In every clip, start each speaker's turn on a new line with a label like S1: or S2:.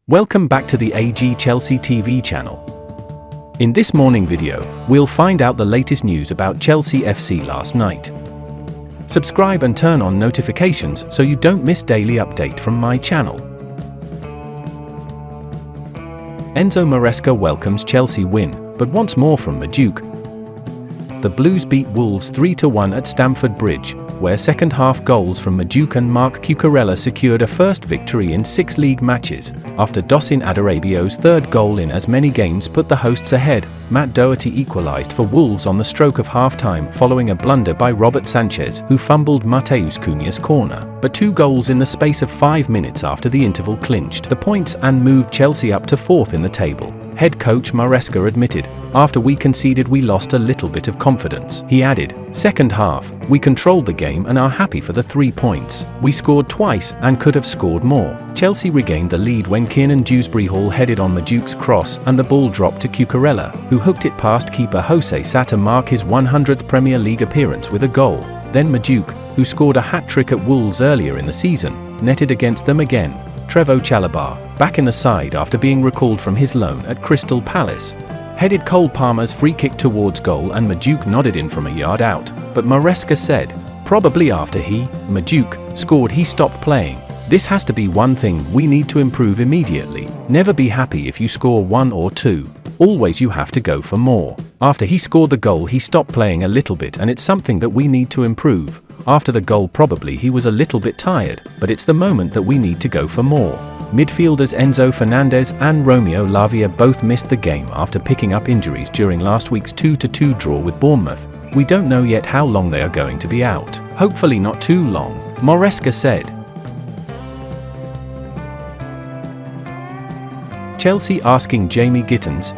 S1: Welcome back to the AG Chelsea TV channel. In this morning video, we'll find out the latest news about Chelsea FC last night. Subscribe and turn on notifications so you don't miss daily update from my channel. Enzo Moresa welcomes Chelsea win, but wants more from Madueke. The Blues beat Wolves 3-1 at Stamford Bridge, where second-half goals from Madueke and Marc Guehi secured a first victory in 6 league matches, after Dossin Adarabio's third goal in as many games put the hosts ahead. Matt Doherty equalised for Wolves on the stroke of half-time following a blunder by Robert Sanchez, who fumbled Matheus Cunha's corner, but 2 goals in the space of 5 minutes after the interval clinched the points and moved Chelsea up to 4th in the table. Head coach Moresa admitted, "After we conceded we lost a little bit of confidence." He added, "Second half, we controlled the game and are happy for the 3 points. We scored twice and could have scored more." Chelsea regained the lead when Kiernan Dewsbury-Hall headed on Madueke's cross and the ball dropped to Guehi, who hooked it past keeper Jose Sa to mark his 100th Premier League appearance with a goal. Then Madueke, who scored a hat-trick at Wolves earlier in the season, netted against them again. Trevoh Chalobah, back in the side after being recalled from his loan at Crystal Palace, headed Cole Palmer's free kick towards goal and Madueke nodded in from a yard out, but Moresa said, probably after Madueke, scored he stopped playing. "This has to be one thing we need to improve immediately. Never be happy if you score 1 or 2. Always you have to go for more. After he scored the goal he stopped playing a little bit and it's something that we need to improve. After the goal probably he was a little bit tired, but it's the moment that we need to go for more." Midfielders Enzo Fernandez and Romeo Lavia both missed the game after picking up injuries during last week's 2-2 draw with Bournemouth. "We don't know yet how long they are going to be out. Hopefully not too long," Moresa said. Chelsea asking Jamie Gittins.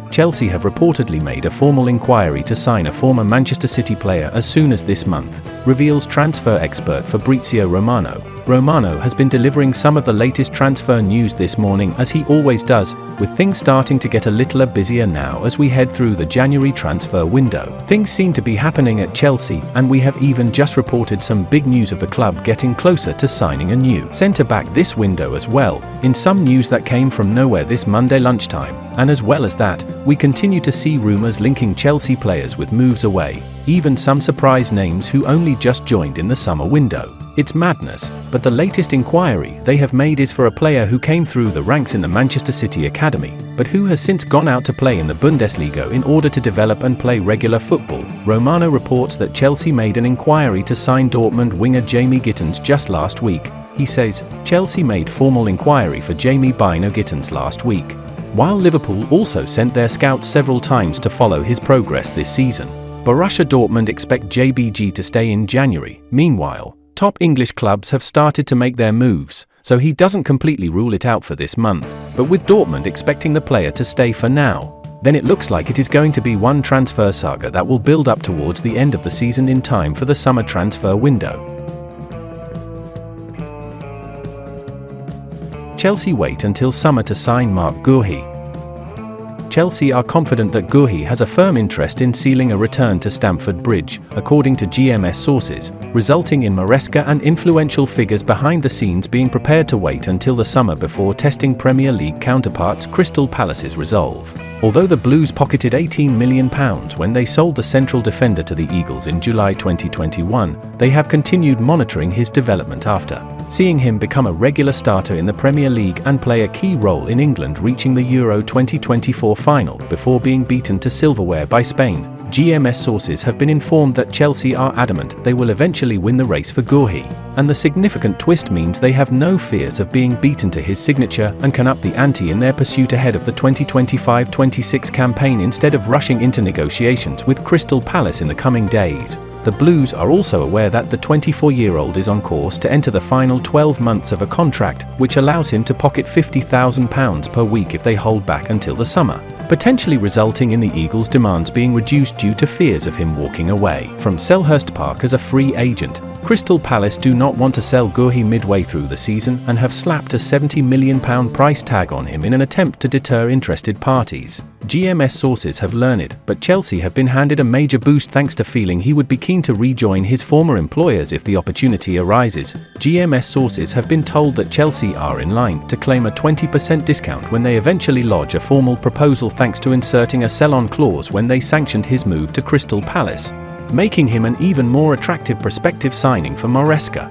S1: Chelsea have reportedly made a formal inquiry to sign a former Manchester City player as soon as this month, reveals transfer expert Fabrizio Romano. Romano has been delivering some of the latest transfer news this morning, as he always does, with things starting to get a little busier now as we head through the January transfer window. Things seem to be happening at Chelsea, and we have even just reported some big news of the club getting closer to signing a new centre-back this window as well, in some news that came from nowhere this Monday lunchtime. And as well as that, we continue to see rumours linking Chelsea players with moves away, even some surprise names who only just joined in the summer window. It's madness, but the latest inquiry they have made is for a player who came through the ranks in the Manchester City academy, but who has since gone out to play in the Bundesliga in order to develop and play regular football. Romano reports that Chelsea made an inquiry to sign Dortmund winger Jamie Gittins just last week. He says, "Chelsea made formal inquiry for Jamie Bino Gittins last week, while Liverpool also sent their scouts several times to follow his progress this season. Borussia Dortmund expect JBG to stay in January. Meanwhile, top English clubs have started to make their moves, so he doesn't completely rule it out for this month, but with Dortmund expecting the player to stay for now, then it looks like it is going to be one transfer saga that will build up towards the end of the season in time for the summer transfer window." Chelsea wait until summer to sign Marc Guehi. Chelsea are confident that Guehi has a firm interest in sealing a return to Stamford Bridge, according to GMS sources, resulting in Moresa and influential figures behind the scenes being prepared to wait until the summer before testing Premier League counterparts Crystal Palace's resolve. Although the Blues pocketed £18 million when they sold the central defender to the Eagles in July 2021, they have continued monitoring his development after seeing him become a regular starter in the Premier League and play a key role in England reaching the Euro 2024 final before being beaten to silverware by Spain. GMS sources have been informed that Chelsea are adamant they will eventually win the race for Guehi, and the significant twist means they have no fears of being beaten to his signature and can up the ante in their pursuit ahead of the 2025-26 campaign instead of rushing into negotiations with Crystal Palace in the coming days. The Blues are also aware that the 24-year-old is on course to enter the final 12 months of a contract, which allows him to pocket £50,000 per week if they hold back until the summer, potentially resulting in the Eagles' demands being reduced due to fears of him walking away from Selhurst Park as a free agent. Crystal Palace do not want to sell Guehi midway through the season and have slapped a £70 million price tag on him in an attempt to deter interested parties. GMS sources have learned, but Chelsea have been handed a major boost thanks to feeling he would be keen to rejoin his former employers if the opportunity arises. GMS sources have been told that Chelsea are in line to claim a 20% discount when they eventually lodge a formal proposal thanks to inserting a sell-on clause when they sanctioned his move to Crystal Palace, making him an even more attractive prospective signing for Moresa.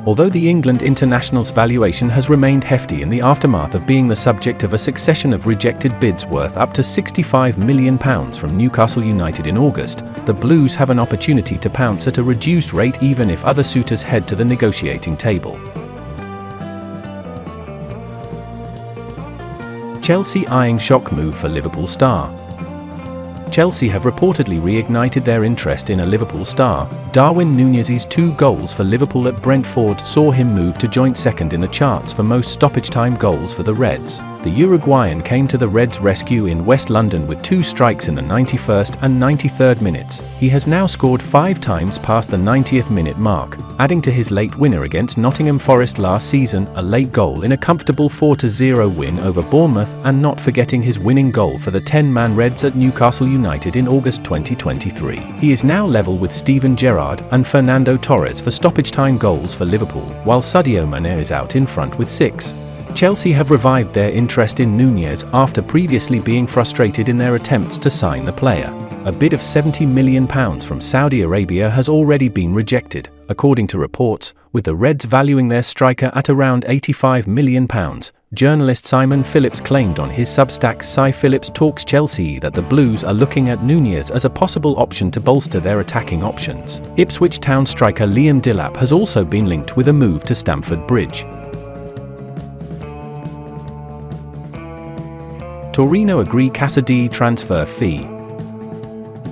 S1: Although the England international's valuation has remained hefty in the aftermath of being the subject of a succession of rejected bids worth up to £65 million from Newcastle United in August, the Blues have an opportunity to pounce at a reduced rate even if other suitors head to the negotiating table. Chelsea eyeing shock move for Liverpool star. Chelsea have reportedly reignited their interest in a Liverpool star. Darwin Nunez's 2 goals for Liverpool at Brentford saw him move to joint second in the charts for most stoppage-time goals for the Reds. The Uruguayan came to the Reds' rescue in West London with 2 strikes in the 91st and 93rd minutes. He has now scored 5 times past the 90th minute mark, adding to his late winner against Nottingham Forest last season, a late goal in a comfortable 4-0 win over Bournemouth, and not forgetting his winning goal for the 10-man Reds at Newcastle United in August 2023. He is now level with Steven Gerrard and Fernando Torres for stoppage-time goals for Liverpool, while Sadio Mane is out in front with 6. Chelsea have revived their interest in Nunez after previously being frustrated in their attempts to sign the player. A bid of £70 million from Saudi Arabia has already been rejected, according to reports, with the Reds valuing their striker at around £85 million. Journalist Simon Phillips claimed on his Substack Cy Phillips Talks Chelsea that the Blues are looking at Nunez as a possible option to bolster their attacking options. Ipswich Town striker Liam Delap has also been linked with a move to Stamford Bridge. Torino agree Casadei transfer fee.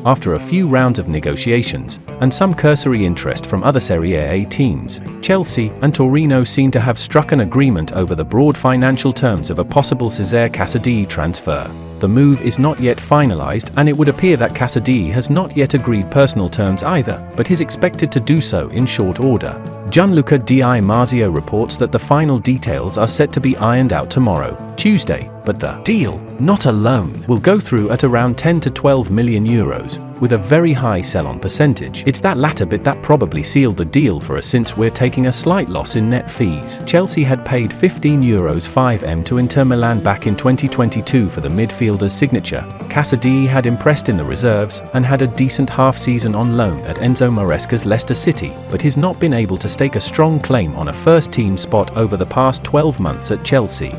S1: After a few rounds of negotiations, and some cursory interest from other Serie A teams, Chelsea and Torino seem to have struck an agreement over the broad financial terms of a possible Cesare Casadei transfer. The move is not yet finalized, and it would appear that Casadei has not yet agreed personal terms either, but is expected to do so in short order. Gianluca Di Marzio reports that the final details are set to be ironed out tomorrow, Tuesday, but the deal, not a loan, will go through at around 10 to 12 million euros, with a very high sell-on percentage. It's that latter bit that probably sealed the deal for us, since we're taking a slight loss in net fees. Chelsea had paid €15.5m to Inter Milan back in 2022 for the midfielder's signature. Casadei had impressed in the reserves and had a decent half-season on loan at Enzo Maresca's Leicester City, but has not been able to stake a strong claim on a first-team spot over the past 12 months at Chelsea.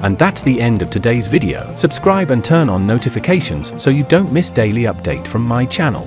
S1: And that's the end of today's video. Subscribe and turn on notifications so you don't miss daily update from my channel.